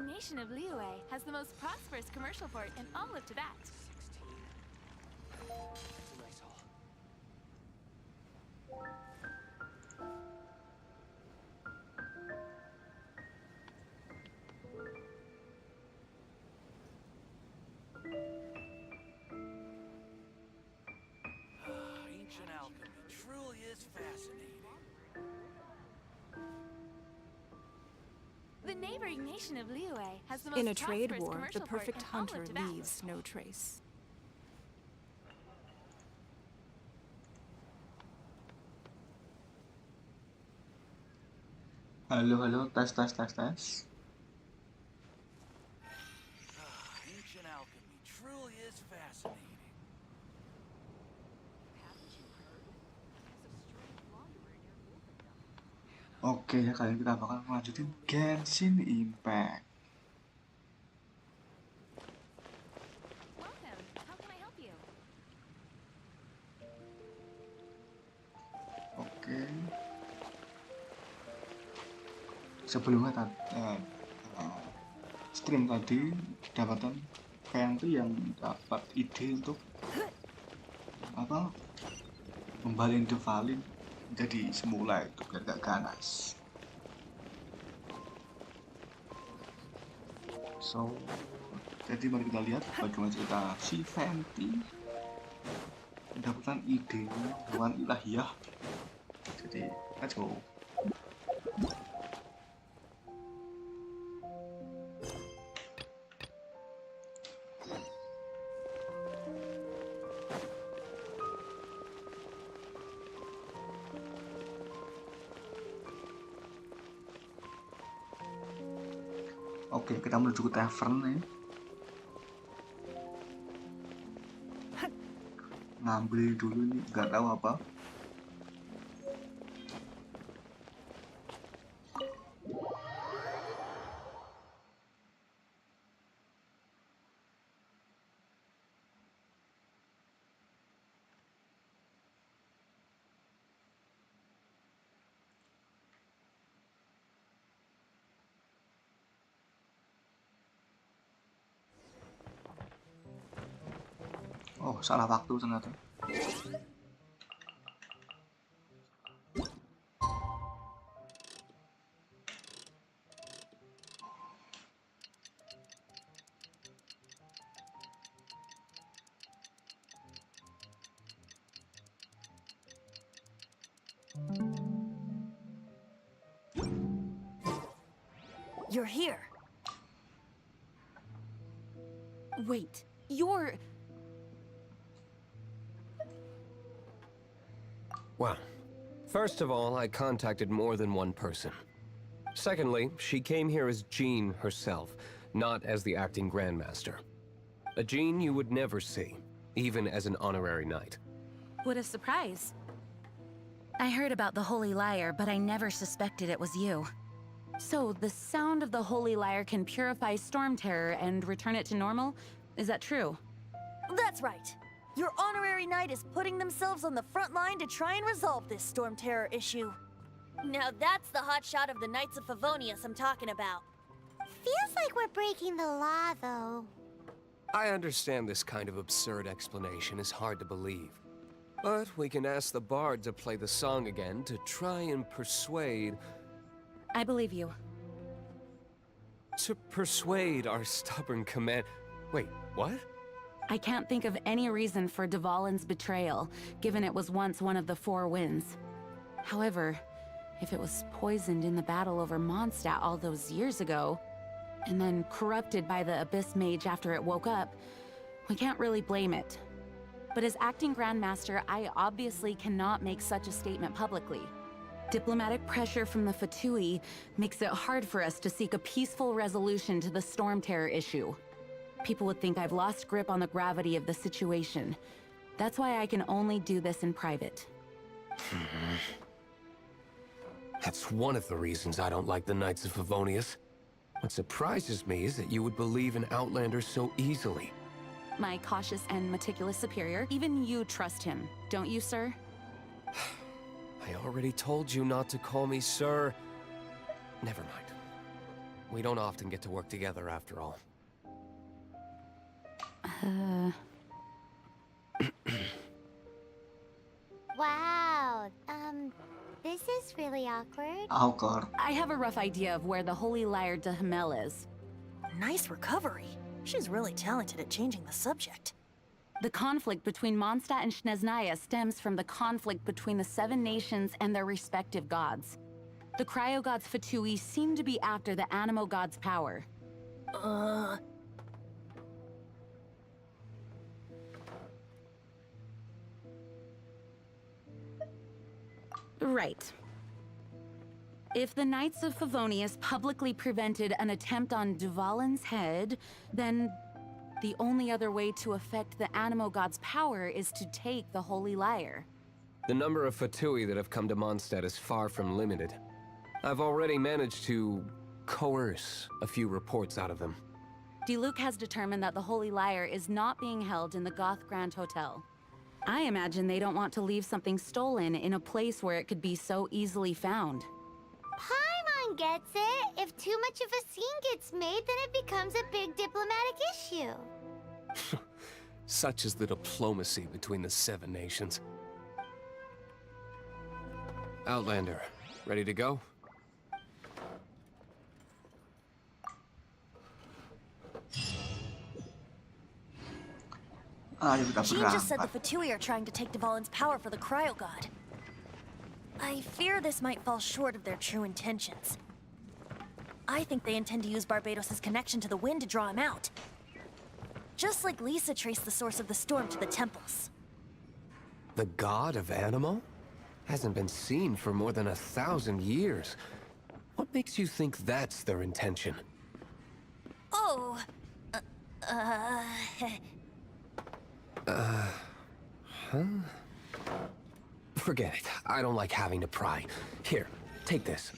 neighboring nation of Liyue has the most prosperous commercial port in all of Tibet. 16. That's a nice haul. Ancient alchemy truly is fascinating. The neighboring nation of Liyue has the most In a trade prosperous war, the commercial port perfect in all hunter of Tibet. leaves no trace. Halo, halo, tes, tes, tes, tes. Ancient alchemy truly is fascinating. Oke ya, kali ini kita bakal melanjutin Genshin Impact. Welcome. How can I help you? Oke. Sebelumnya stream tadi dapatan Pen tuh yang dapat ide untuk apa? Membalin Devalin jadi semula itu biar gak ganas. So, jadi mari kita lihat bagaimana cerita si Fenty mendapatkan ide dengan ilahiyah. Jadi, let's go. Oke, kita menuju ke tavern ya. Ngambil dulu nih, nggak tahu apa. Oh, salah waktu ternyata. You're here. Wait, you're... Well, first of all, I contacted more than one person. Secondly, she came here as Jean herself, not as the acting Grandmaster. A Jean you would never see, even as an honorary knight. What a surprise. I heard about the Holy Lyre, but I never suspected it was you. So, the sound of the Holy Lyre can purify Storm Terror and return it to normal? Is that true? That's right. Your honorary knight is putting themselves on the front line to try and resolve this Storm Terror issue. Now that's the hotshot of the Knights of Favonius I'm talking about. Feels like we're breaking the law, though. I understand this kind of absurd explanation is hard to believe. But we can ask the bard to play the song again to try and persuade... I believe you. To persuade our stubborn command... Wait, what? I can't think of any reason for Dvalin's betrayal, given it was once one of the Four Winds. However, if it was poisoned in the battle over Mondstadt all those years ago, and then corrupted by the Abyss Mage after it woke up, we can't really blame it. But as acting Grandmaster, I obviously cannot make such a statement publicly. Diplomatic pressure from the Fatui makes it hard for us to seek a peaceful resolution to the Storm Terror issue. People would think I've lost grip on the gravity of the situation. That's why I can only do this in private. That's one of the reasons I don't like the Knights of Favonius. What surprises me is that you would believe in Outlanders so easily. My cautious and meticulous superior, even you trust him, don't you, sir? I already told you not to call me sir. Never mind. We don't often get to work together after all. Wow. This is really awkward. Awkward. I have a rough idea of where the Holy Lyre de Hamel is. Nice recovery. She's really talented at changing the subject. The conflict between Mondstadt and Snezhnaya stems from the conflict between the 7 nations and their respective gods. The cryo-gods Fatui seem to be after the Animo god's power. Right. If the Knights of Favonius publicly prevented an attempt on Dvalin's head, then the only other way to affect the Animo god's power is to take the Holy Lyre. The number of Fatui that have come to Mondstadt is far from limited. I've already managed to coerce a few reports out of them. Diluc has determined that the Holy Lyre is not being held in the Goth Grand Hotel. I imagine they don't want to leave something stolen in a place where it could be so easily found. Paimon gets it. If too much of a scene gets made, then it becomes a big diplomatic issue. Such is the diplomacy between the 7 nations. Outlander, ready to go? Ayo kita Jean just said the berangkat. Fatui are trying to take Dvalin's power for the cryo god. I fear this might fall short of their true intentions. I think they intend to use Barbados' connection to the wind to draw him out. Just like Lisa traced the source of the storm to the temples. The god of Animo? Hasn't been seen for more than 1,000 years. What makes you think that's their intention? Oh... Forget it. I don't like having to pry. Here, take this.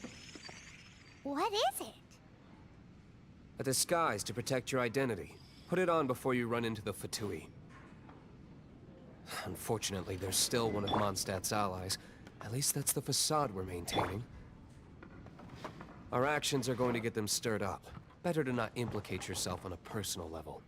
What is it? A disguise to protect your identity. Put it on before you run into the Fatui. Unfortunately, they're still one of Mondstadt's allies. At least that's the facade we're maintaining. Our actions are going to get them stirred up. Better to not implicate yourself on a personal level.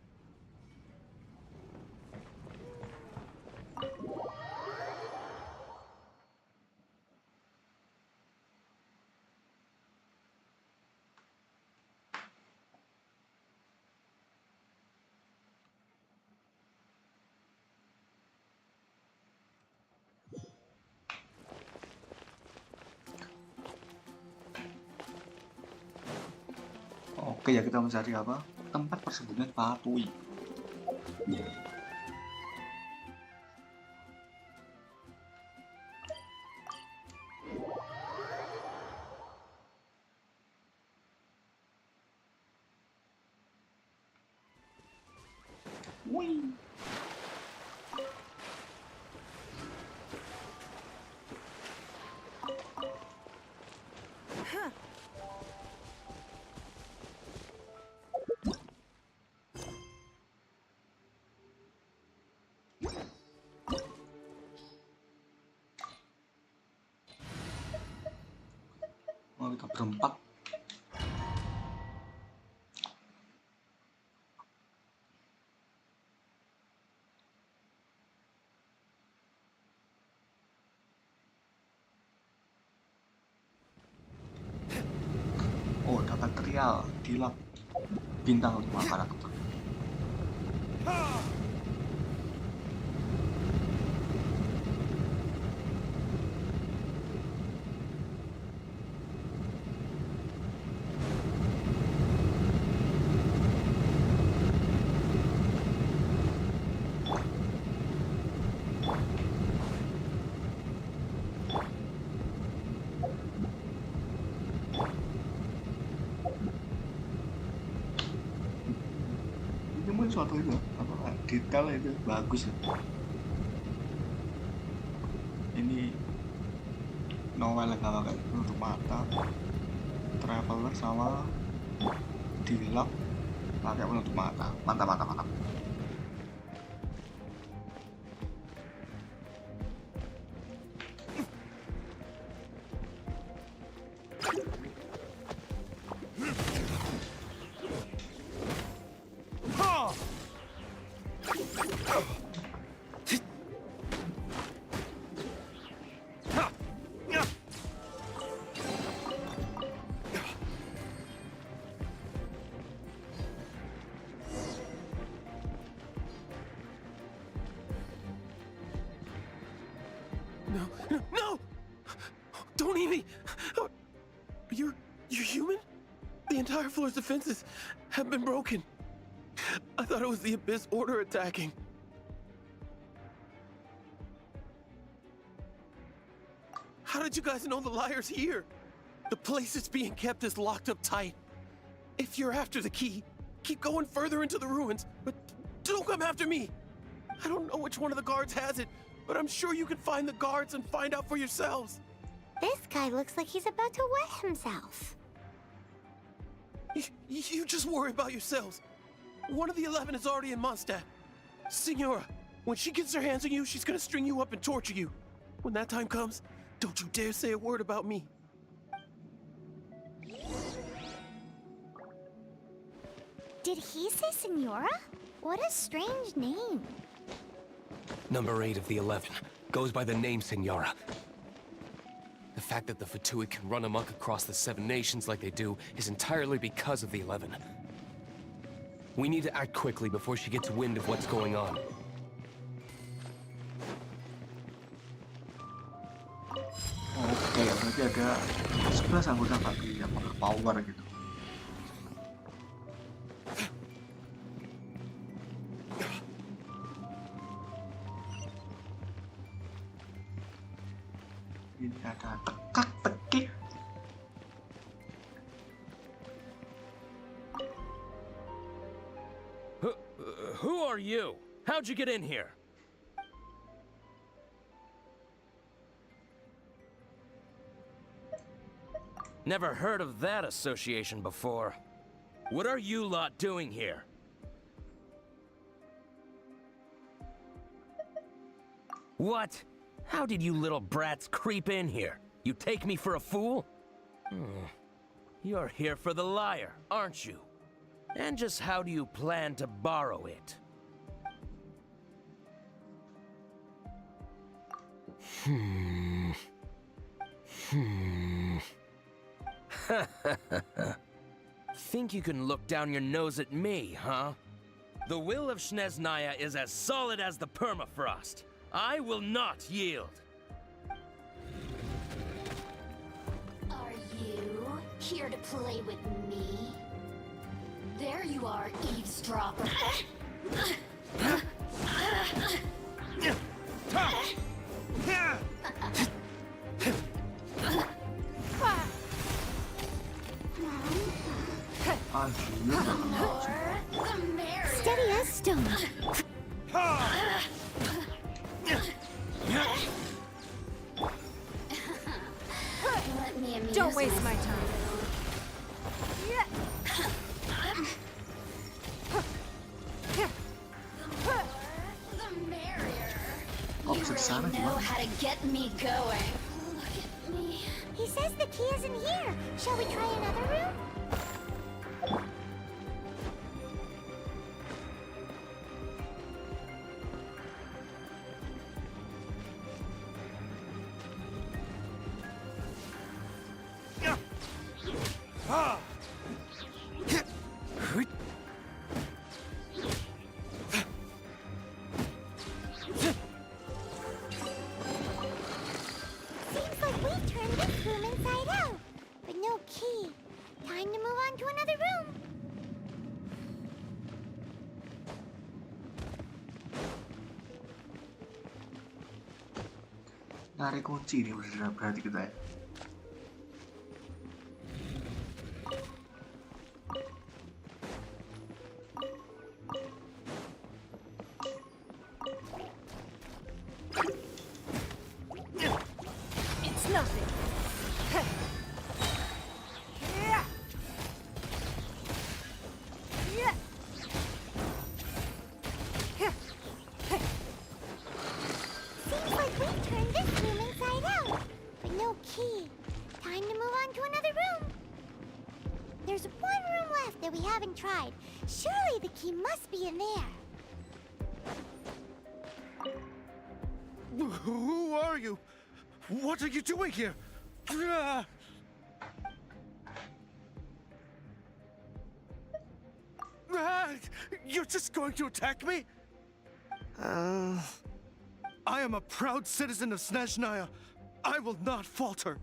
Oke ya, kita mencari apa? Tempat persembunyian Fatui. Wih. Oh, kita berempat. Oh, dapat trial di lab bintang 5 karakter. Ini suatu itu apa detail itu bagus ya. Ini novel yang kalau kayak penutup mata, traveler sama dilap pakai penutup mata. Mantap, mantap, mantap. No! Don't eat me! You're human? The entire floor's defenses have been broken. I thought it was the Abyss Order attacking. How did you guys know the liar's here? The place it's being kept is locked up tight. If you're after the key, keep going further into the ruins, but don't come after me. I don't know which one of the guards has it, but I'm sure you can find the guards and find out for yourselves. This guy looks like he's about to wet himself. You just worry about yourselves. One of the 11 is already in Mondstadt. Senora, when she gets her hands on you, she's gonna string you up and torture you. When that time comes, don't you dare say a word about me. Did he say Senora? What a strange name. Number 8 of the 11 goes by the name Senora. The fact that the Fatui can run amok across the 7 nations like they do is entirely because of the 11. We need to act quickly before she gets wind of what's going on. Oke, berarti ada 11 anggota Fatui yang power gitu. Ini ada tekak-tekik. Who are you? How'd you get in here? Never heard of that association before. What are you lot doing here? What? How did you little brats creep in here? You take me for a fool? You're here for the lyre, aren't you? And just how do you plan to borrow it? Think you can look down your nose at me, huh? The will of Snezhnaya is as solid as the permafrost. I will not yield. Are you here to play with me? There you are, eavesdropper. Steady as stone. Let me amuse Don't waste my myself. time. The merrier. Oh, You is it Santa? really know how to get me going. Look at me. He says the key isn't here. Shall we try another room? Seems like we've turned this room inside out, but no key. Time to move on to another room. Narik kunci nih udah berarti kita ya. It's nothing. Seems like we've turned this room inside out, but no key. Time to move on to another room. There's one room left that we haven't tried. Surely the key must be in there. Who are you? What are you doing here? You're just going to attack me? I am a proud citizen of Snezhnaya. I will not falter.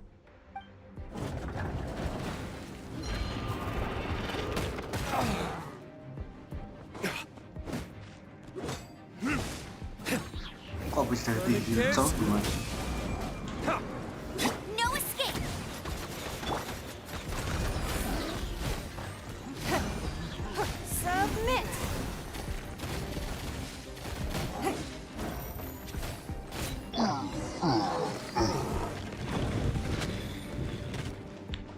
Kok bisa tinggi jauh gimana? No escape! Submit!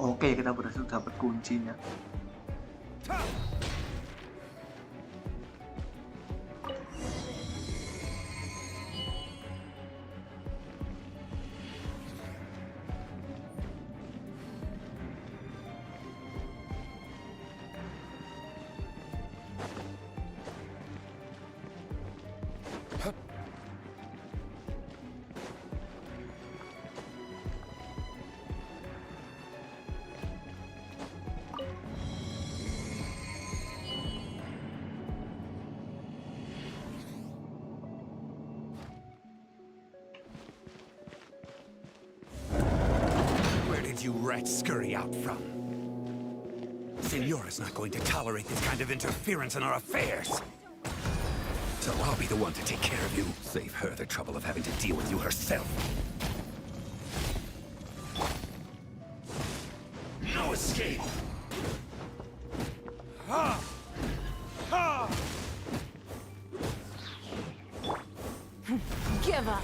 Oke, kita berhasil dapat kuncinya. Where did you rats scurry out from? Senora's not going to tolerate this kind of interference in our affairs. So I'll be the one to take care of you. Save her the trouble of having to deal with you herself. No escape! Give up.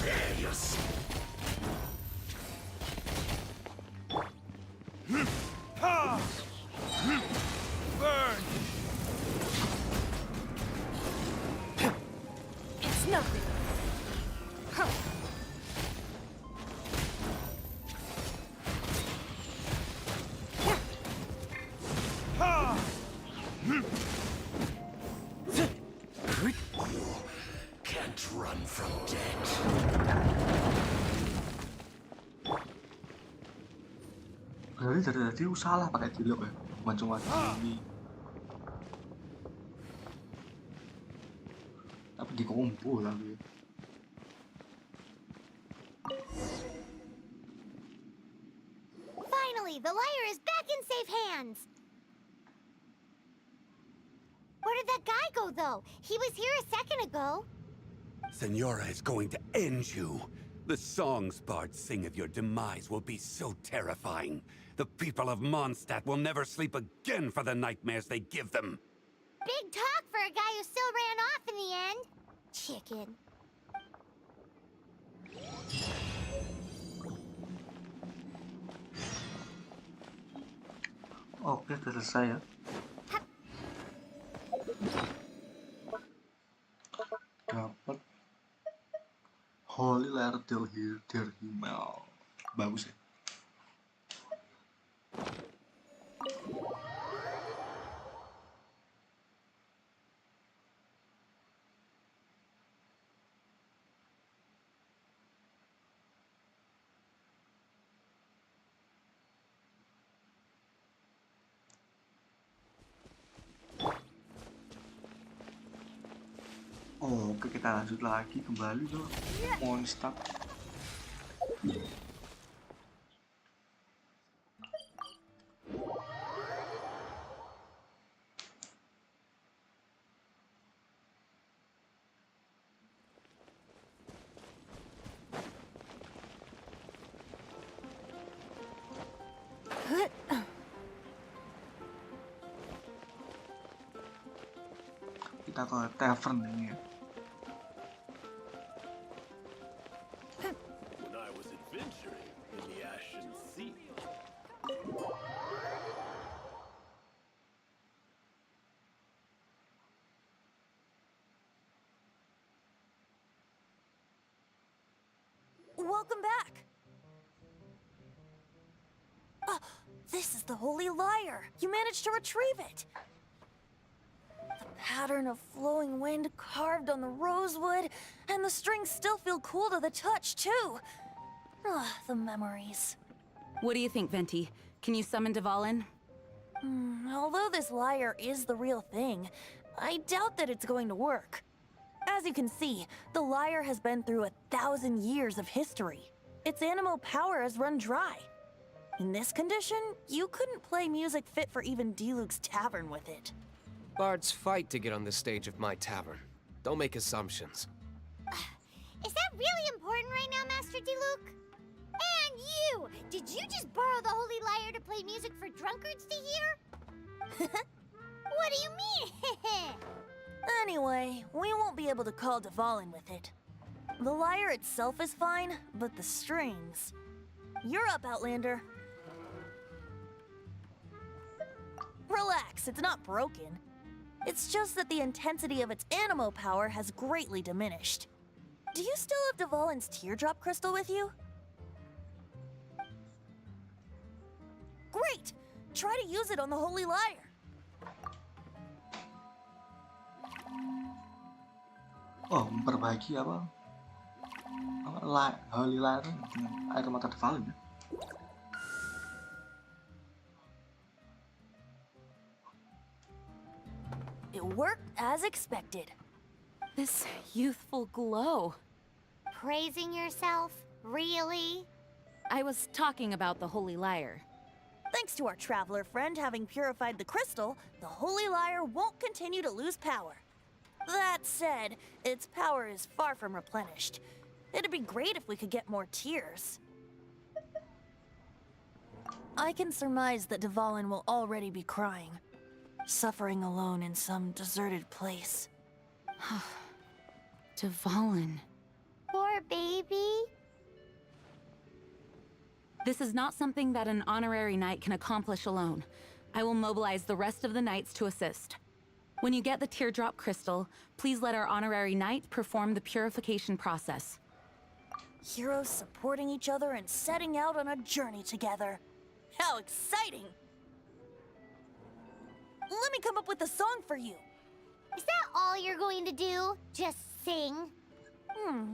Rebellious! Burn! It's nothing. Can't run from death. Berarti dari tadi salah pakai cilok ya, bukan cuma ini. Tapi dikumpul lagi. Finally, the liar is back in safe hands. Where did that guy go, though? He was here a second ago. Senora is going to end you. The songs bards sing of your demise will be so terrifying. The people of Mondstadt will never sleep again for the nightmares they give them. Big talk for a guy who still ran off in the end. Chicken. Oke, udah selesai ya. Dapat Holy Letter Del Himmel. Bagus ya. Oke, kita lanjut lagi kembali ke Mondstadt. Kita ke tavern ini ya. When I was adventuring in the Ashen Sea. Welcome back. This is the Holy Lyre. You managed to retrieve it. The pattern of flowing wind carved on the rosewood, and the strings still feel cool to the touch, too. The memories. What do you think, Venti? Can you summon Dvalin? Although this lyre is the real thing, I doubt that it's going to work. As you can see, the lyre has been through 1,000 years of history. Its animal power has run dry. In this condition, you couldn't play music fit for even Diluc's tavern with it. Bards fight to get on the stage of my tavern. Don't make assumptions. Is that really important right now, Master Diluc? And you! Did you just borrow the Holy Lyre to play music for drunkards to hear? What do you mean? Anyway, we won't be able to call Dvalin with it. The lyre itself is fine, but the strings... You're up, Outlander. Relax, it's not broken. It's just that the intensity of its animo power has greatly diminished. Do you still have Dvalin's teardrop crystal with you? Great! Try to use it on the Holy Lyre. Oh, memperbaiki apa Holy Lyre dengan air mata Dvalin ya? It worked as expected. This youthful glow. Praising yourself? Really? I was talking about the Holy Lyre. Thanks to our traveler friend having purified the crystal, the Holy Lyre won't continue to lose power. That said, its power is far from replenished. It'd be great if we could get more tears. I can surmise that Dvalin will already be crying, suffering alone in some deserted place. Dvalin. Poor baby. This is not something that an honorary knight can accomplish alone. I will mobilize the rest of the knights to assist. When you get the teardrop crystal, please let our honorary knight perform the purification process. Heroes supporting each other and setting out on a journey together. How exciting! Let me come up with a song for you. Is that all you're going to do? Just sing?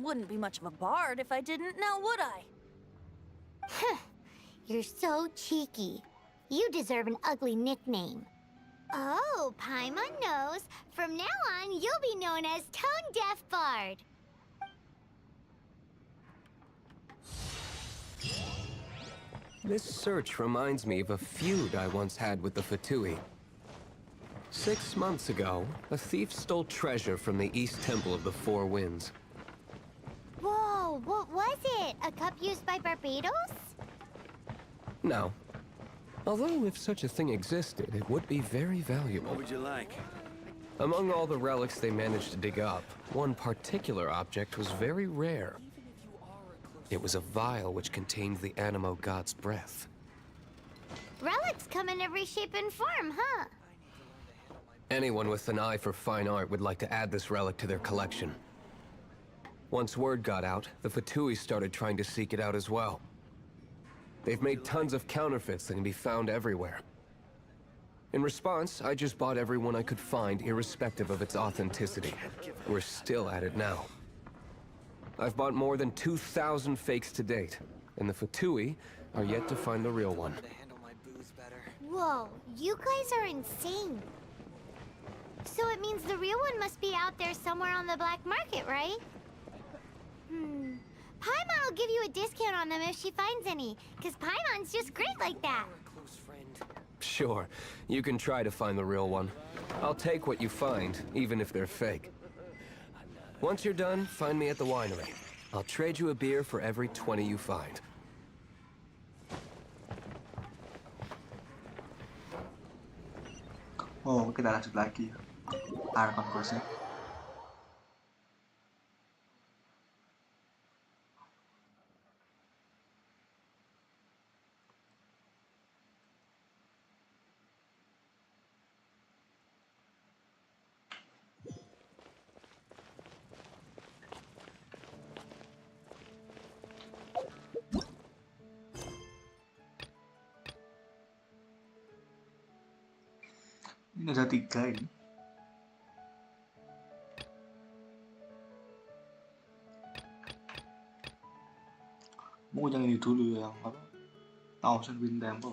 Wouldn't be much of a bard if I didn't, now would I? You're so cheeky. You deserve an ugly nickname. Oh, Paimon knows. From now on, you'll be known as Tone Deaf Bard. This search reminds me of a feud I once had with the Fatui. 6 months ago, a thief stole treasure from the East Temple of the Four Winds. Whoa, what was it? A cup used by Barbados? No. Although if such a thing existed, it would be very valuable. What would you like? Among all the relics they managed to dig up, one particular object was very rare. It was a vial which contained the Animo god's breath. Relics come in every shape and form, huh? Anyone with an eye for fine art would like to add this relic to their collection. Once word got out, the Fatui started trying to seek it out as well. They've made tons of counterfeits that can be found everywhere. In response, I just bought every one I could find, irrespective of its authenticity. We're still at it now. I've bought more than 2,000 fakes to date, and the Fatui are yet to find the real one. Whoa, you guys are insane. So it means the real one must be out there somewhere on the black market, right? Paimon will give you a discount on them if she finds any, because Paimon's just great like that. Sure, you can try to find the real one. I'll take what you find, even if they're fake. Once you're done, find me at the winery. I'll trade you a beer for every 20 you find. Oh, kita lanjut lagi. Air conquest-nya. Ini ada 3 ini. Mau yang ini dulu yang apa? Thousand Wind Temple.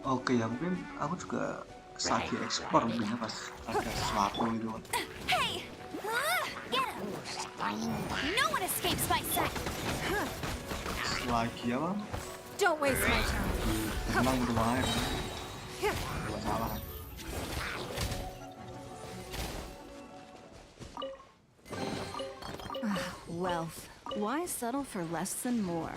Oke ya, mungkin aku juga lagi ekspor mungkin ya, pas ada sesuatu gitu kan. Hey! Get him! No one escapes my sight! Lagi apa? Don't waste my time. Tenang gitu aja kan. Gak salah kan. Wealth. Why settle for less than more?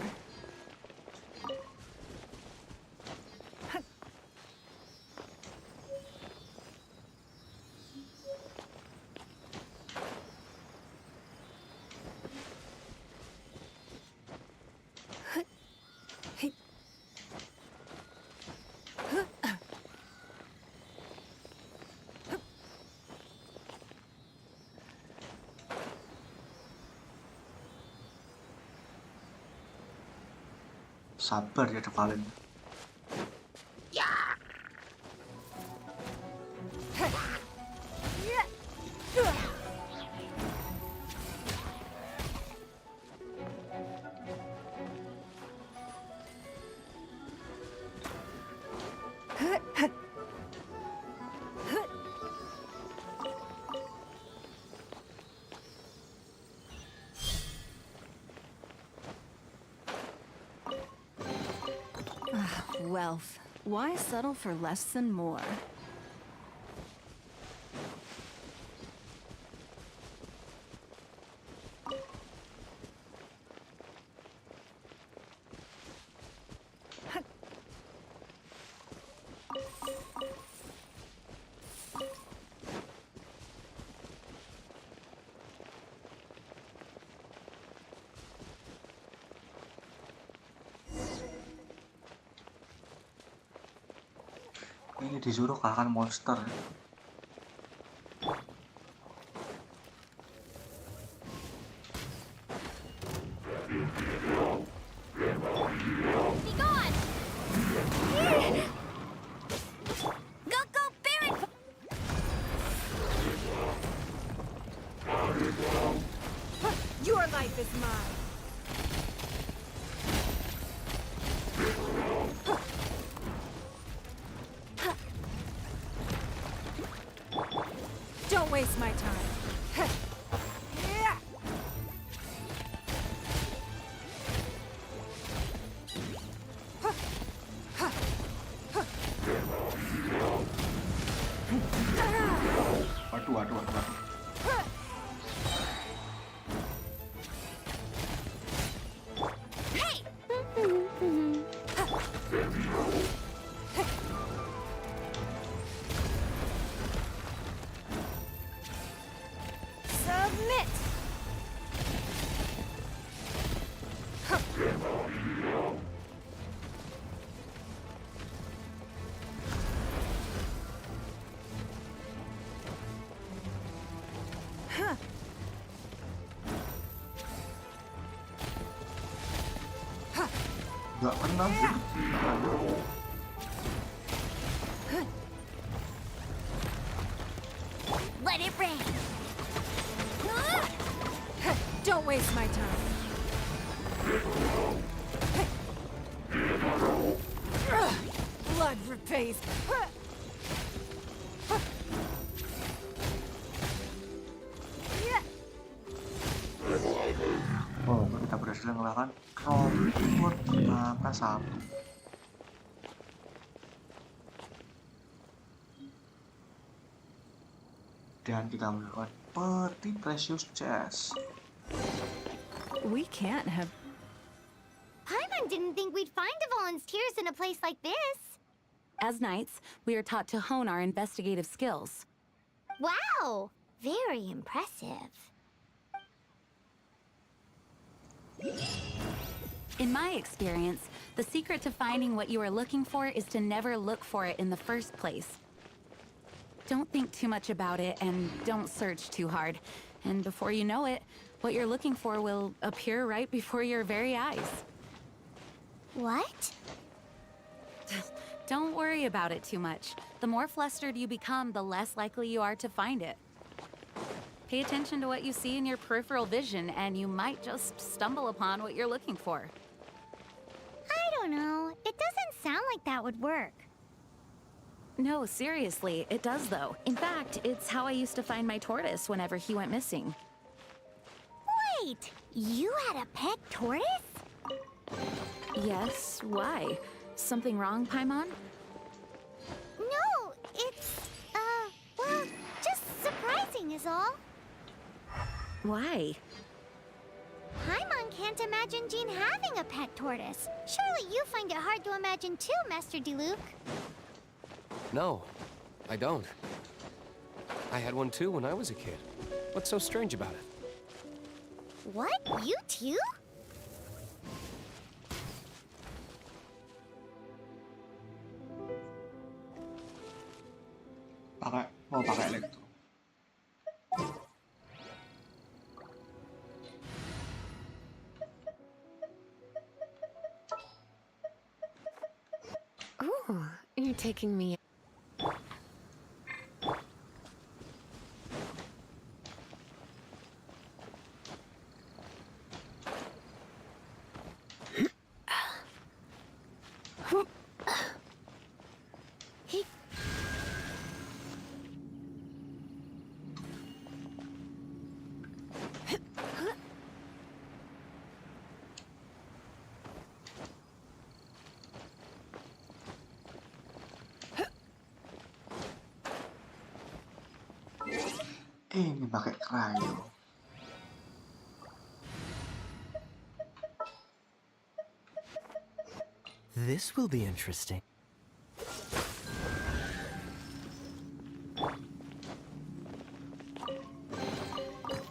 Sabar ya, The Valen. Wealth. Why settle for less than more? Ini disuruh kalahkan monster ya. Be gone! Go, Baron! Your life is mine. Don't waste my time. Waduh. Hey! Submit! Gak pernah sih. Let it rain! Don't waste my time. Blood repays. Oh, kita berhasil mengalahkan robot mata satu. Dan kita melakukan peti precious chest. We can't have. Paimon didn't think we'd find the volunteers in a place like this. As knights, we are taught to hone our investigative skills. Wow! Very impressive. In my experience, the secret to finding what you are looking for is to never look for it in the first place. Don't think too much about it and don't search too hard. And before you know it, what you're looking for will appear right before your very eyes. What? Don't worry about it too much. The more flustered you become, the less likely you are to find it. Pay attention to what you see in your peripheral vision, and you might just stumble upon what you're looking for. I don't know. It doesn't sound like that would work. No, seriously, it does though. In fact, it's how I used to find my tortoise whenever he went missing. Wait! You had a pet tortoise? Yes, why? Something wrong, Paimon? No, it's, well, just surprising is all. Why? Paimon can't imagine Jean having a pet tortoise. Surely you find it hard to imagine too, Master Diluc. No, I don't. I had one too when I was a kid. What's so strange about it? What? You too? Mau pakai elektro. Ooh, you're taking me. Ini pakai cryo. This will be interesting.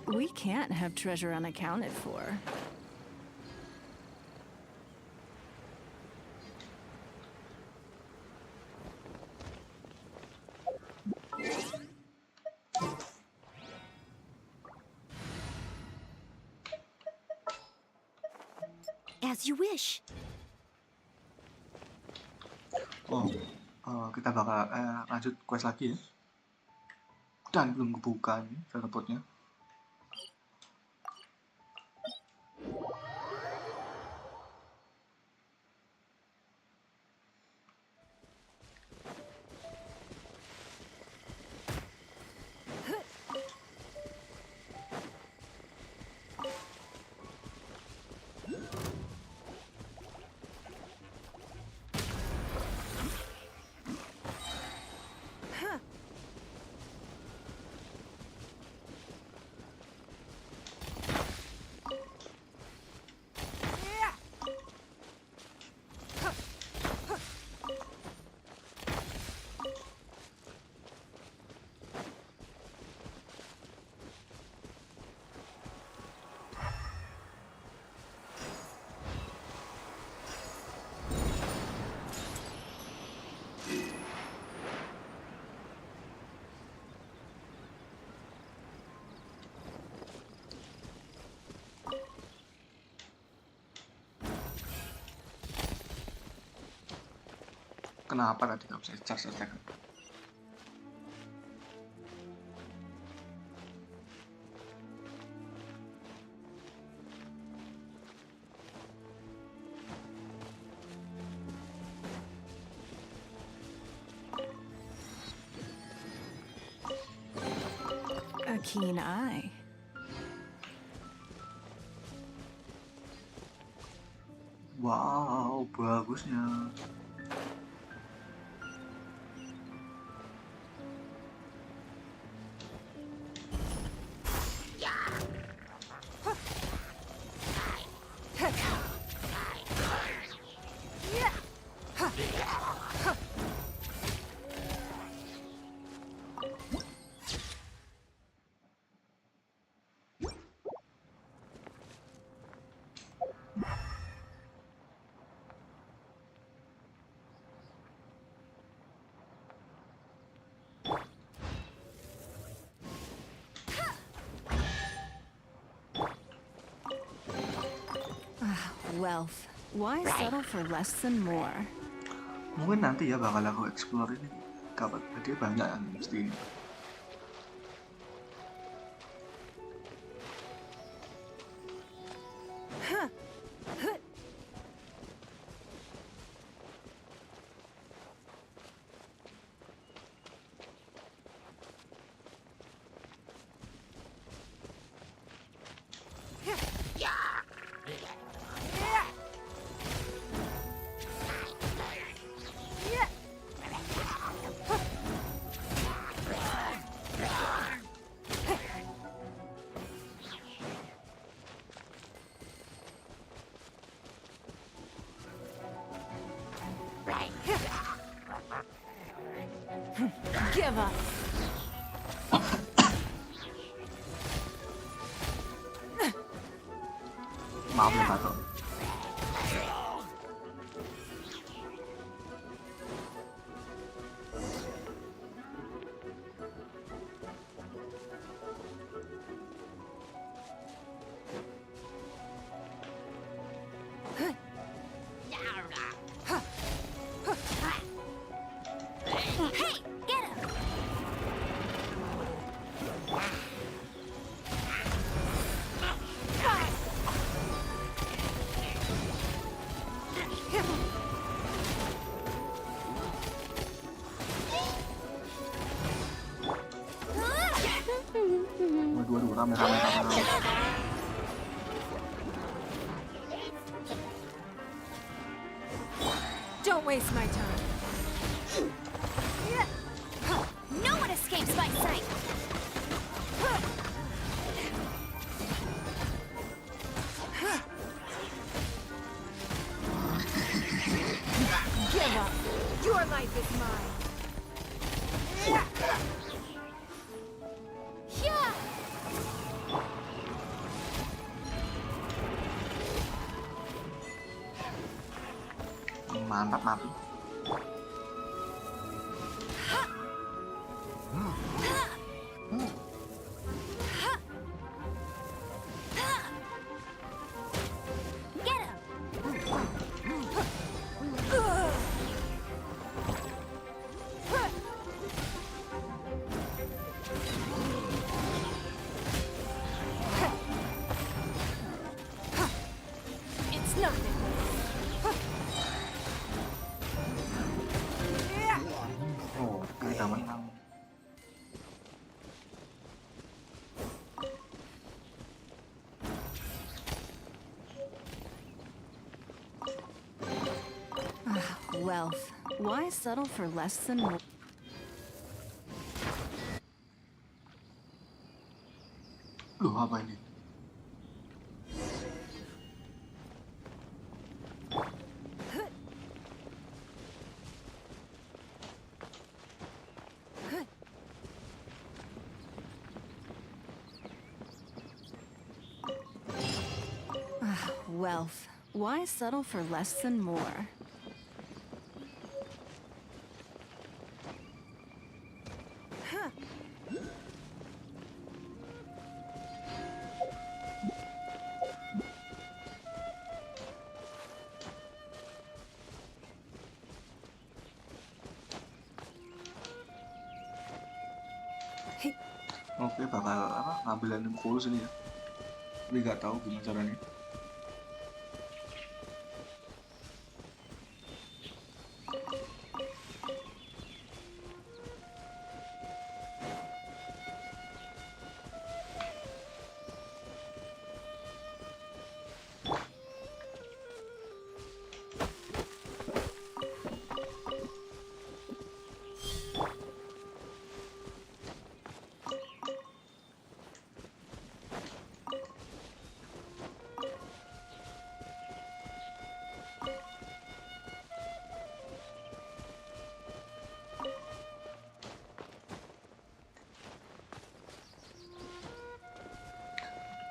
We can't have treasure unaccounted for. As you wish. Oh, kita bakal lanjut quest lagi ya. Dan belum kebuka nih telepotnya. Kenapa tadi nggak bisa charge attack? A keen eye. Wow, bagusnya. wealth. Why settle for less than more? Mungkin nanti ya bakal aku explore ini. Kapan? Dia banyak yang mesti ini. Give up. Maaf ya Tato. Waduh, rame. Don't waste my time. No one escapes my sight! Give up. Your life is mine. Mantap mati. Get him! It's nothing. Oh, kita menang. Wealth. Why settle for less than more? Loh, apa ini? Wealth. Why settle for less than more? Oke, bakal ngambil random goals ini ya. Tapi nggak tahu gimana caranya.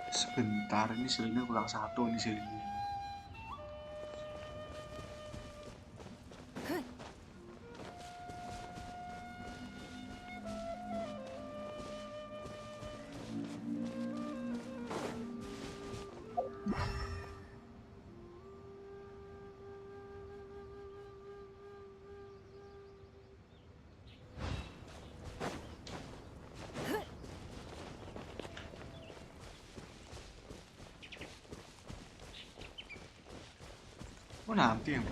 Sebentar, ini silingnya kurang satu nih silingnya. Oh nanti yang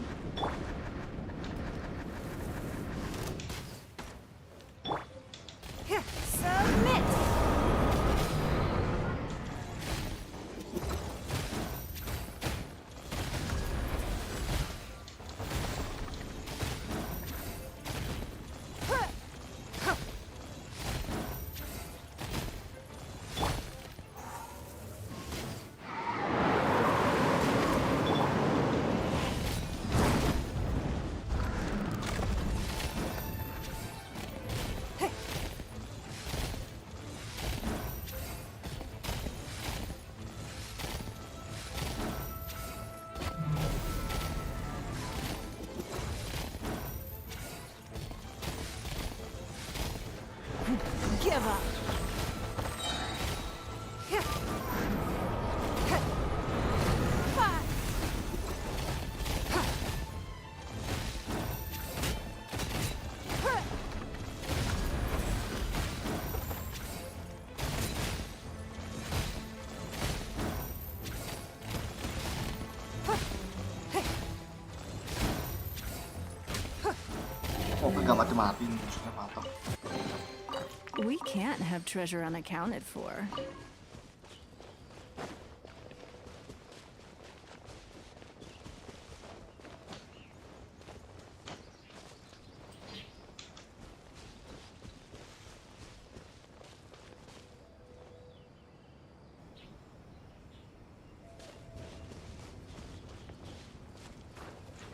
Submit! Give up. oh nggak mati-mati musuhnya mantap. We can't have treasure unaccounted for.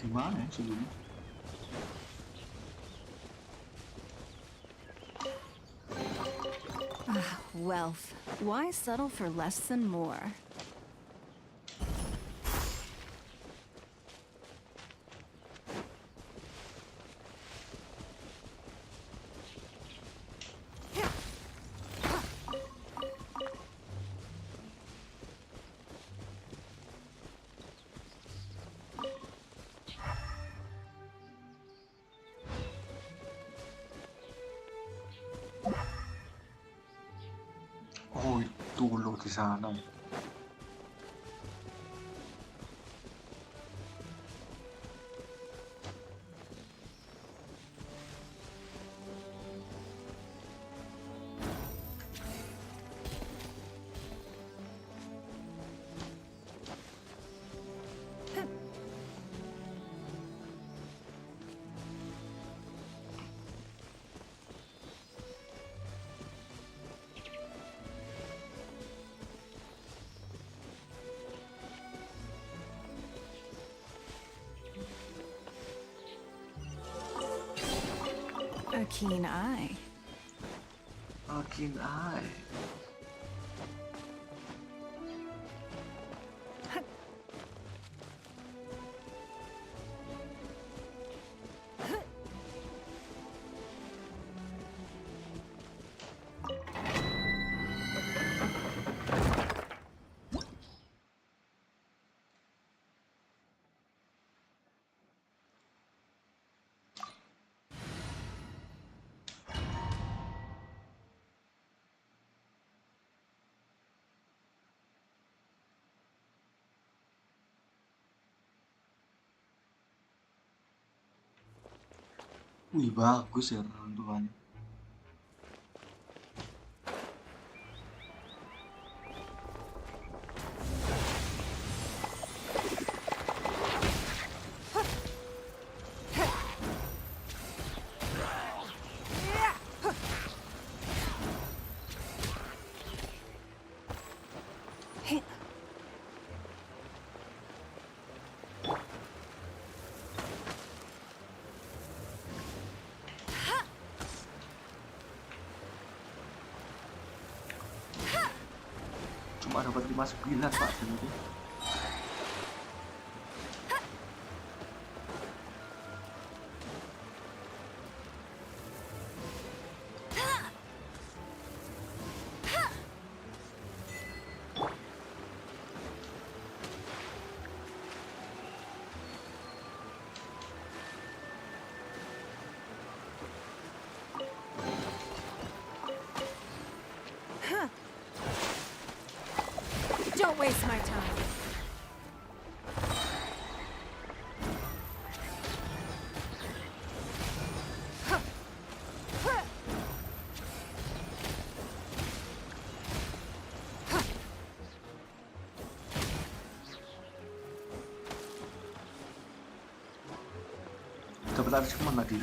Gimana ya sebelumnya? Wealth. Why settle for less than more? Oh itu loh di sana. A keen eye. A keen eye. Wih bagus ya runtuhannya. Cuma dapat 59 Pak segitu. Don't waste my time. Dapat achievement lagi.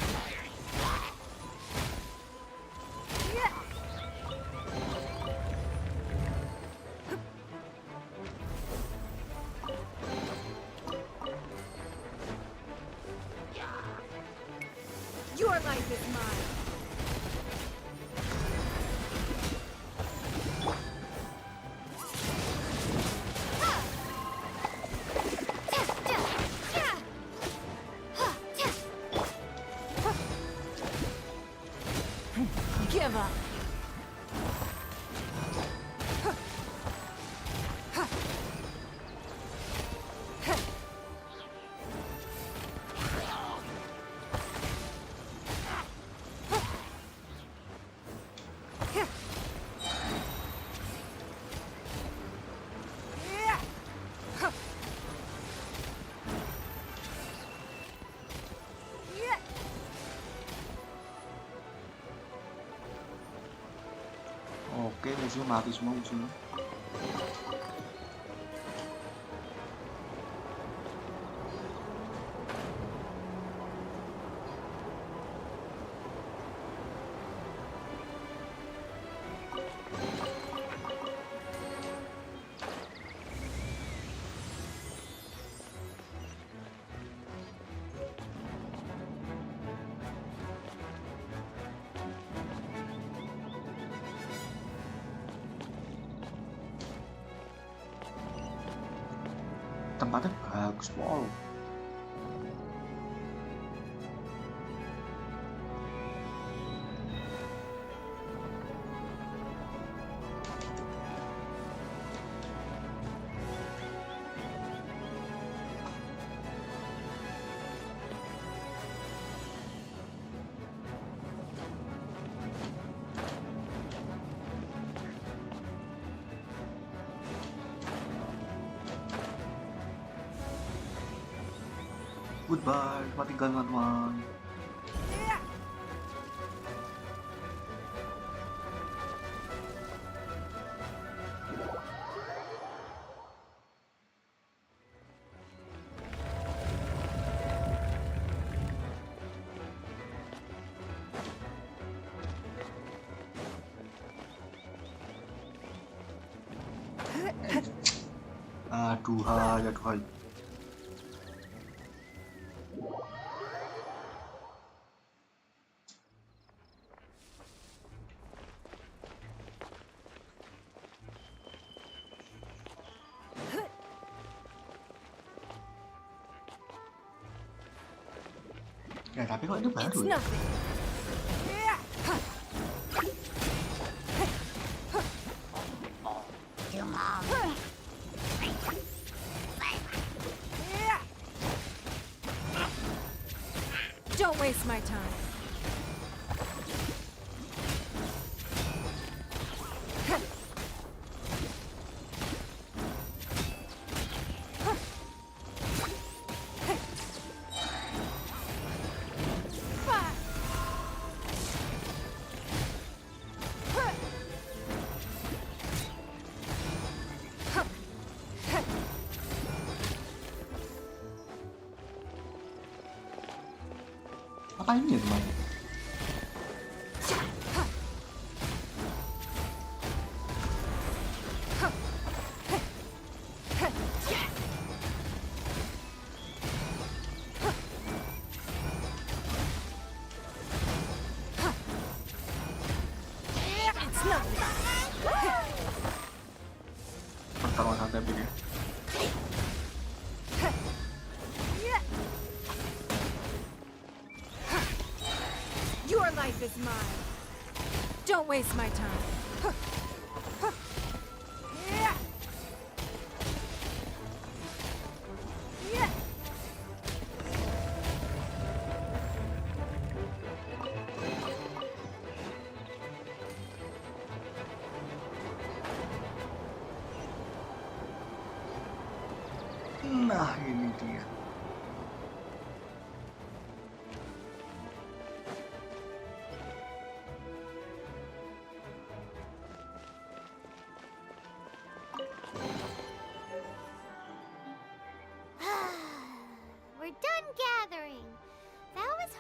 Your life is mine. Give up. Oke, musuh mati semua musuhnya. Tempatnya bagus pol. Goodbye, mati teman-teman. Aduhai, aduhai. Ya tapi kok ini baru ya? Don't waste my time. Apa ini ya teman? Pertarungan santai begini. Your life is mine. Don't waste my time. Nah, ini dia. We're done gathering. That was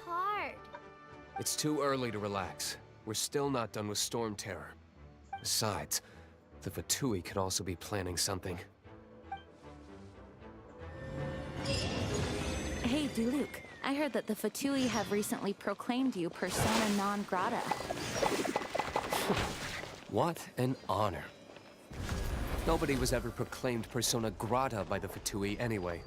It's too early to relax. We're still not done with Storm Terror. Besides, the Fatui could also be planning something. Hey, Diluc. I heard that the Fatui have recently proclaimed you persona non grata. What an honor. Nobody was ever proclaimed persona grata by the Fatui anyway.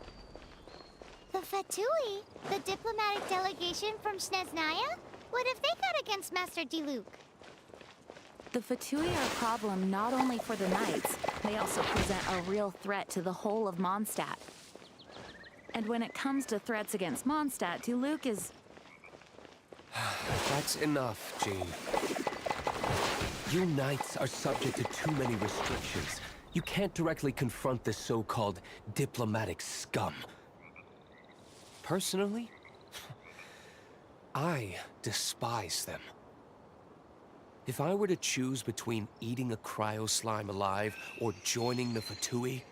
The Fatui? The diplomatic delegation from Snezhnaya? What have they got against Master Diluc? The Fatui are a problem not only for the Knights, they also present a real threat to the whole of Mondstadt. And when it comes to threats against Mondstadt, Diluc is... That's enough, Jean. You Knights are subject to too many restrictions. You can't directly confront this so-called diplomatic scum. Personally, I despise them. If I were to choose between eating a cryo slime alive or joining the Fatui,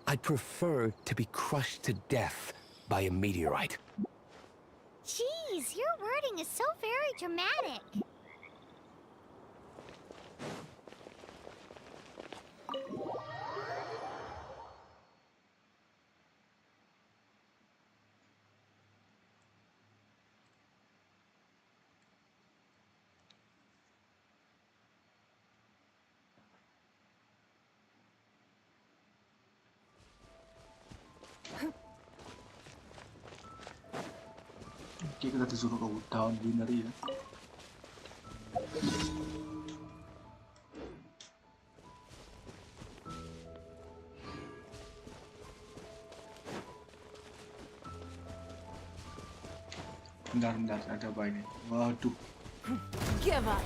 I'd prefer to be crushed to death by a meteorite. Jeez, your wording is so very dramatic. Oke, kita disuruh ke down binary ya. Bentar, ada apa ini? Waduh. Give up.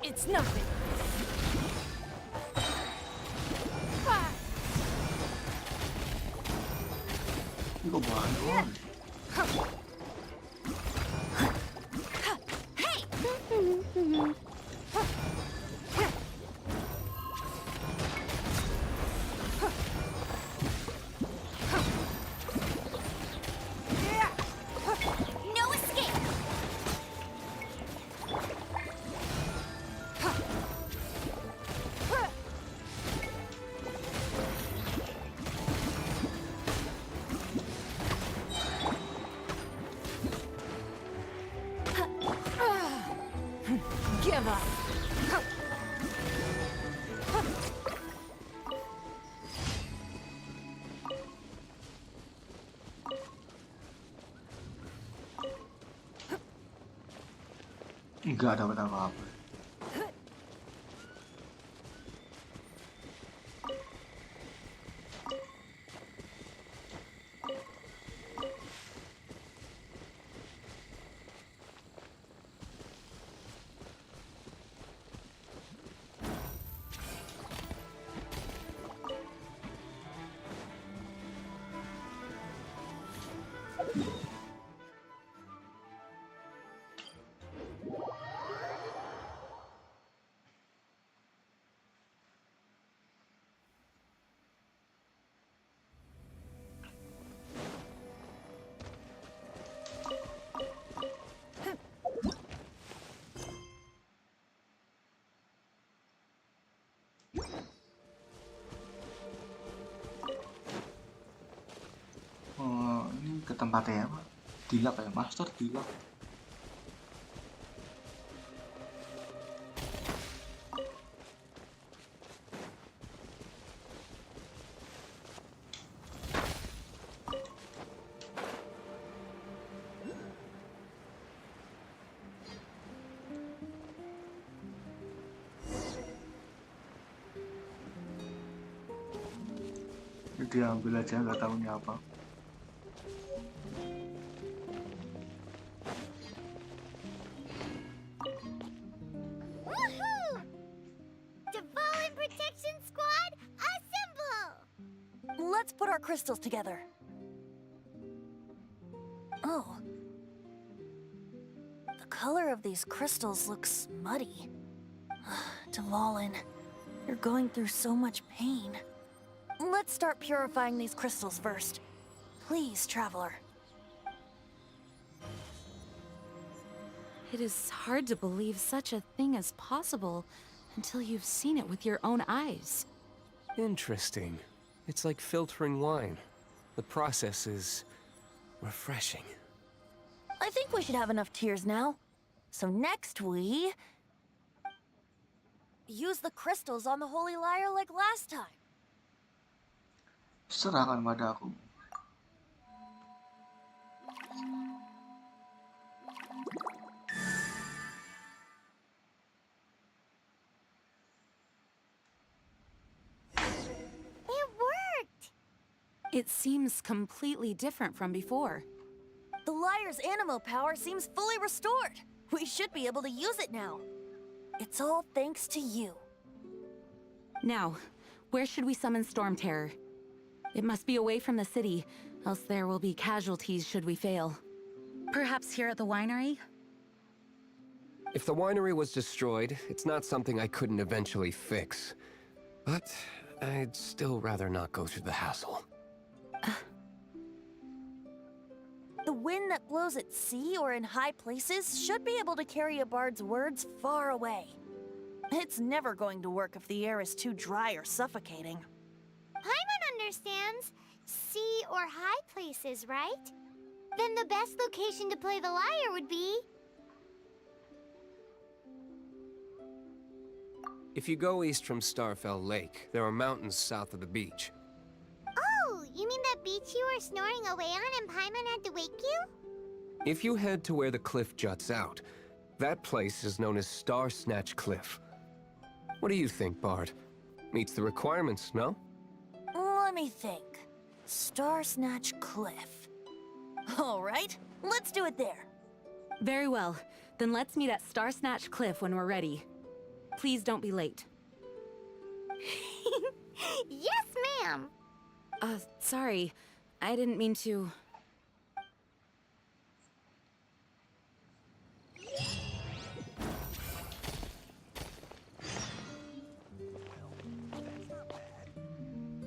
It's nothing. Ini kok banyak? No escape! Give up. Enggak dapat apa-apa. Oh, ini ke tempatnya apa? Dilap ya, Master Dilap. Diambil aja, nggak tahu ini apa. Woohoo! Dvalin Protection Squad, assemble! Let's put our crystals together. Oh. The color color of these crystals looks muddy. Dvalin, you're going through so much pain. Let's start purifying these crystals first. Please, Traveler. It is hard to believe such a thing is possible until you've seen it with your own eyes. Interesting. It's like filtering wine. The process is refreshing. I think we should have enough tears now. So next we... use the crystals on the Holy Lyre like last time. Serahkan padaku. It worked! It seems completely different from before. The Lyre's animo power seems fully restored. We should be able to use it now. It's all thanks to you. Now, where should we summon Storm Terror? It must be away from the city, else there will be casualties should we fail. Perhaps here at the winery? If the winery was destroyed, it's not something I couldn't eventually fix. But I'd still rather not go through the hassle. The wind that blows at sea or in high places should be able to carry a bard's words far away. It's never going to work if the air is too dry or suffocating. Paimon understands sea or high places, right? Then the best location to play the lyre would be... If you go east from Starfell Lake, there are mountains south of the beach. Oh, you mean that beach you were snoring away on and Paimon had to wake you? If you head to where the cliff juts out, that place is known as Star Snatch Cliff. What do you think, Bard? Meets the requirements, no? Let me think. Star Snatch Cliff. All right, let's do it there. Very well. Then let's meet at Star Snatch Cliff when we're ready. Please don't be late. Yes, ma'am! Sorry. I didn't mean to...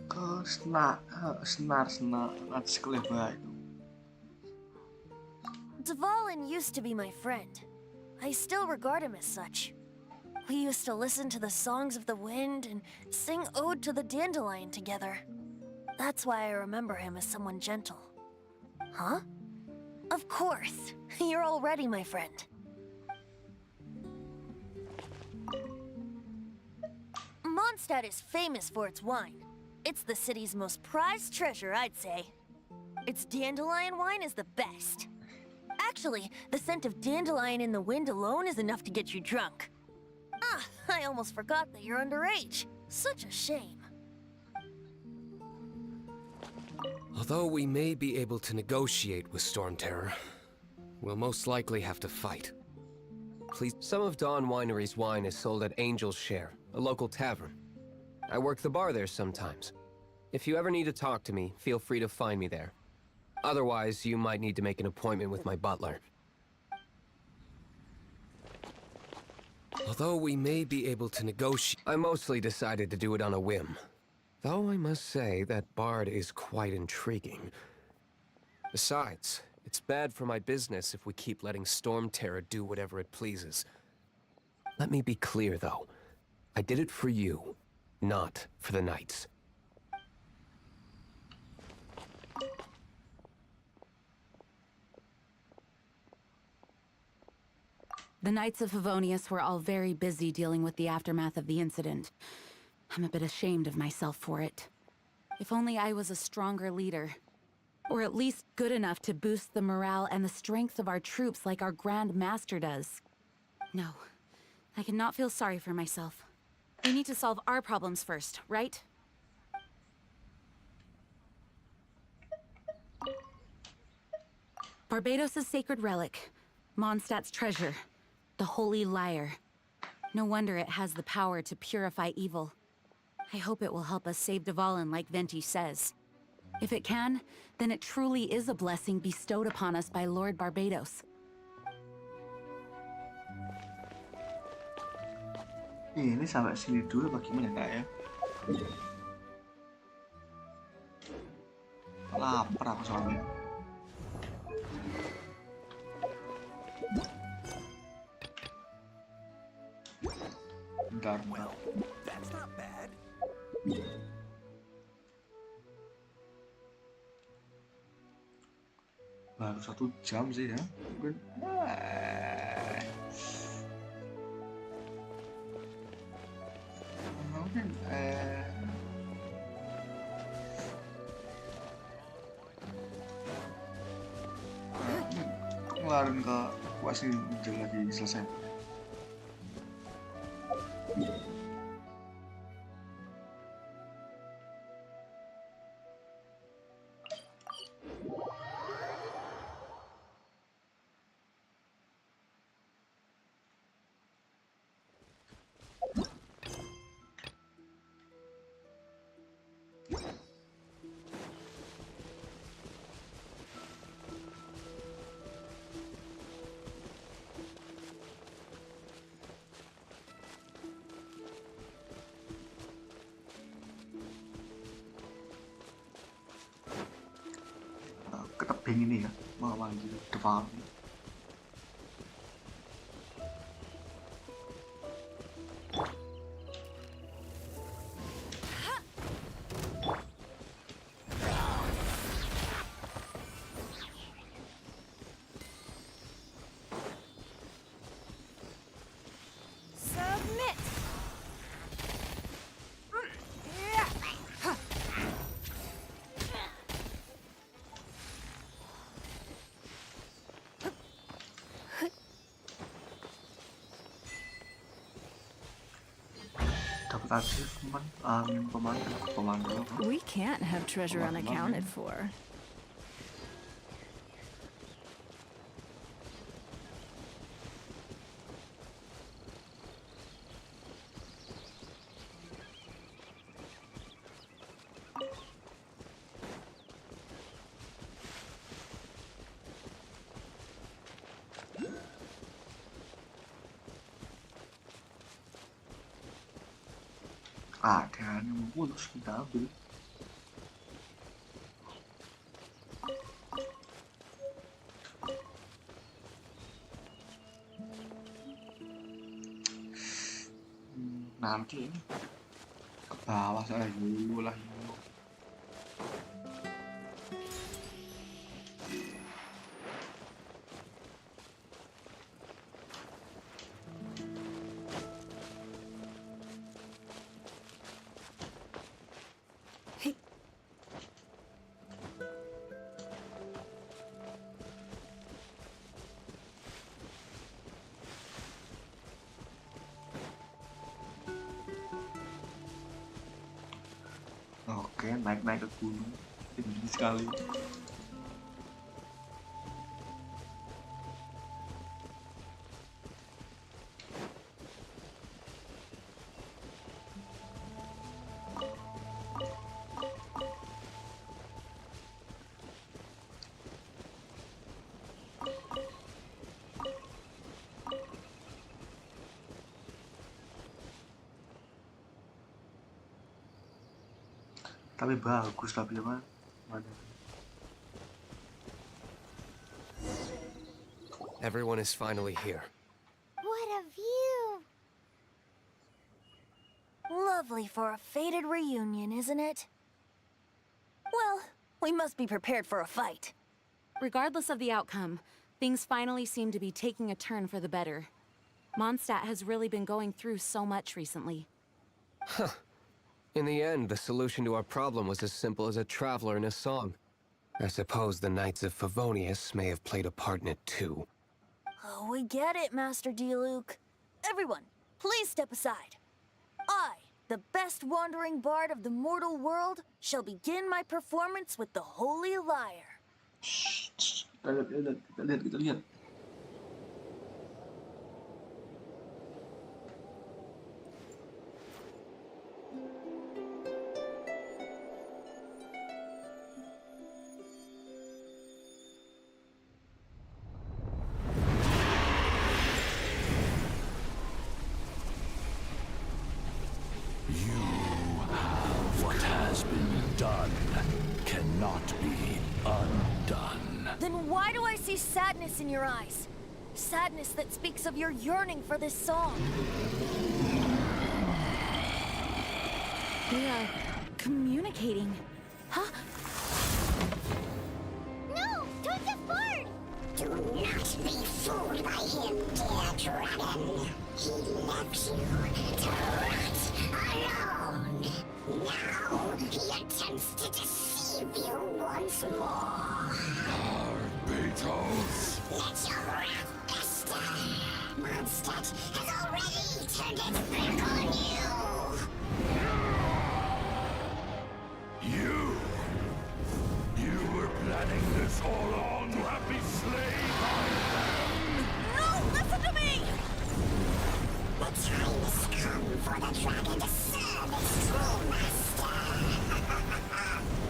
Ke Snatch Cliff itu. Dvalin used to be my friend. I still regard him as such. We used to listen to the songs of the wind and sing Ode to the Dandelion together. That's why I remember him as someone gentle. Huh? Of course. You're already my friend. Mondstadt is famous for its wine. It's the city's most prized treasure, I'd say. Its dandelion wine is the best. Actually, the scent of dandelion in the wind alone is enough to get you drunk. Ah, I almost forgot that you're underage. Such a shame. Although we may be able to negotiate with Storm Terror, we'll most likely have to fight. Please, some of Dawn Winery's wine is sold at Angel's Share, a local tavern. I work the bar there sometimes. If you ever need to talk to me, feel free to find me there. Otherwise, you might need to make an appointment with my butler. Although we may be able to negotiate, I mostly decided to do it on a whim. Though I must say that Bard is quite intriguing. Besides, it's bad for my business if we keep letting Storm Terror do whatever it pleases. Let me be clear, though. I did it for you, not for the Knights. The Knights of Favonius were all very busy dealing with the aftermath of the incident. I'm a bit ashamed of myself for it. If only I was a stronger leader. Or at least good enough to boost the morale and the strength of our troops like our Grand Master does. No, I cannot feel sorry for myself. We need to solve our problems first, right? Barbados' sacred relic, Mondstadt's treasure, the Holy Lyre. No wonder it has the power to purify evil. I hope it will help us save Dvalin like Venti says. If it can, then it truly is a blessing bestowed upon us by Lord Barbados. Ini sampai sini dulu bagaimana enggak ya? Lapar aku soalnya. Bentar. That's not bad. Baru 1 jam sih ya. Mungkin. Mungkin kemarin ke puas ini lagi selesai. Ke tebing ini ya, memanggil depan. Submit. Dapat achievement angin pemandu. We can't have treasure unaccounted for. Ada yang mau terus kita ambil. Nanti ini ke bawah saya dulu lah. Oke, naik-naik ke gunung tinggi sekali. Tapi bagus tapi apa? Mana? Everyone is finally here. What a view! Lovely for a fated reunion, isn't it? Well, we must be prepared for a fight. Regardless of the outcome, things finally seem to be taking a turn for the better. Mondstadt has really been going through so much recently. Huh. In the end, the solution to our problem was as simple as a traveler in a song. I suppose the Knights of Favonius may have played a part in it too. Oh, we get it, Master D-Luke. Everyone, please step aside. I, the best wandering bard of the mortal world, shall begin my performance with the Holy Lyre. Kita lihat. What has been done cannot be undone. Then why do I see sadness in your eyes? Sadness that speaks of your yearning for this song. We are communicating. Huh? No! Don't get bored! Do not be fooled by him, dear dragon. He left you to rot alone. Now he attempts to deceive you once more. Beatles. Let your wrath fester. Mondstadt has already turned its back on you. You were planning this all along to have me slain by them. No! Listen to me! The time has come for the dragon to serve its true master.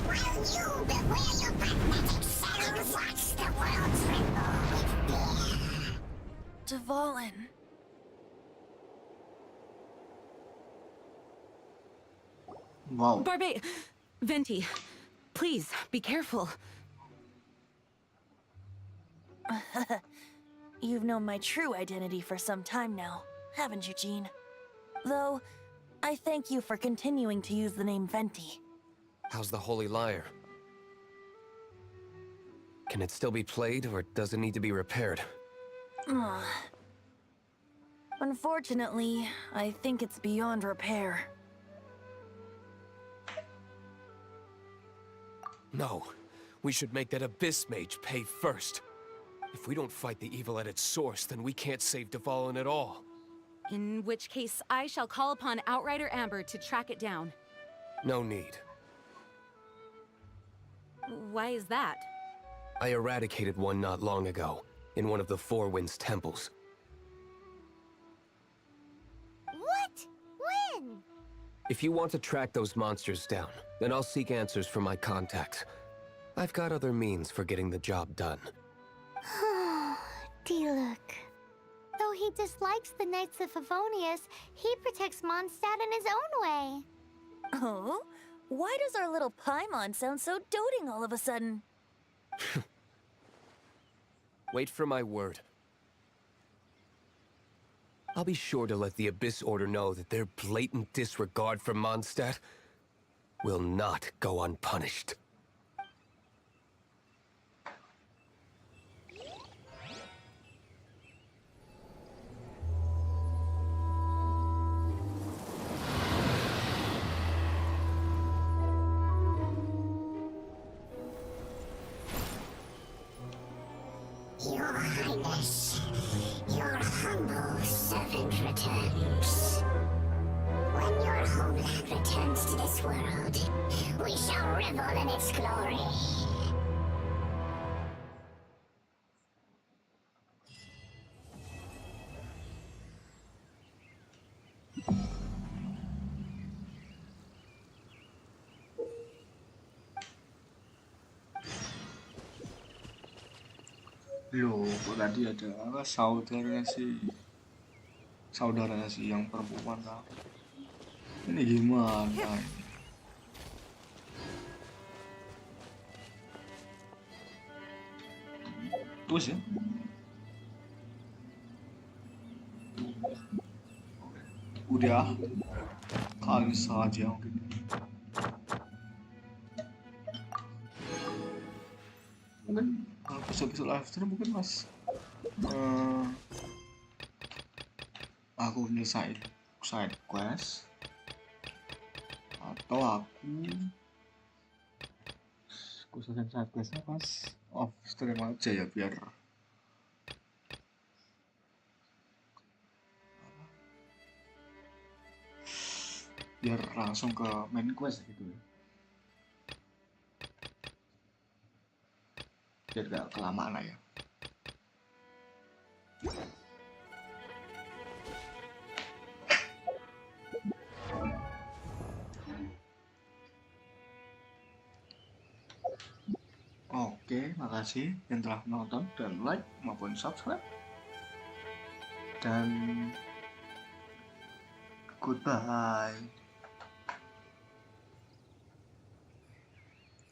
While you beware your magnetic cells, watch the world tremble with fear. Dvalin. Wow. Venti, please, be careful. You've known my true identity for some time now, haven't you, Jean? Though, I thank you for continuing to use the name Venti. How's the Holy Lyre? Can it still be played, or does it need to be repaired? Unfortunately, I think it's beyond repair. No. We should make that Abyss Mage pay first. If we don't fight the evil at its source, then we can't save Dvalin at all. In which case, I shall call upon Outrider Amber to track it down. No need. Why is that? I eradicated one not long ago, in one of the Four Winds temples. What? When? If you want to track those monsters down, then I'll seek answers from my contacts. I've got other means for getting the job done. Diluc. Though he dislikes the Knights of Favonius, he protects Mondstadt in his own way. Oh? Why does our little Paimon sound so doting all of a sudden? Wait for my word. I'll be sure to let the Abyss Order know that their blatant disregard for Mondstadt will not go unpunished. Your Highness, your humble servant returns. When your homeland returns to this world, we shall revel in its glory. Loh, kok tadi ada apa saudaranya si yang perempuan kan? Ini gimana ini? Terus ya? Udah kali saja mungkin. Mungkin kalau besok-besok live stream mungkin mas aku nyelesain side quest atau aku selesai side questnya pas off stream aja ya biar langsung ke main quest gitu ya. Biar gak kelamaan lah ya. Oke, makasih yang telah menonton dan like maupun subscribe. Dan goodbye.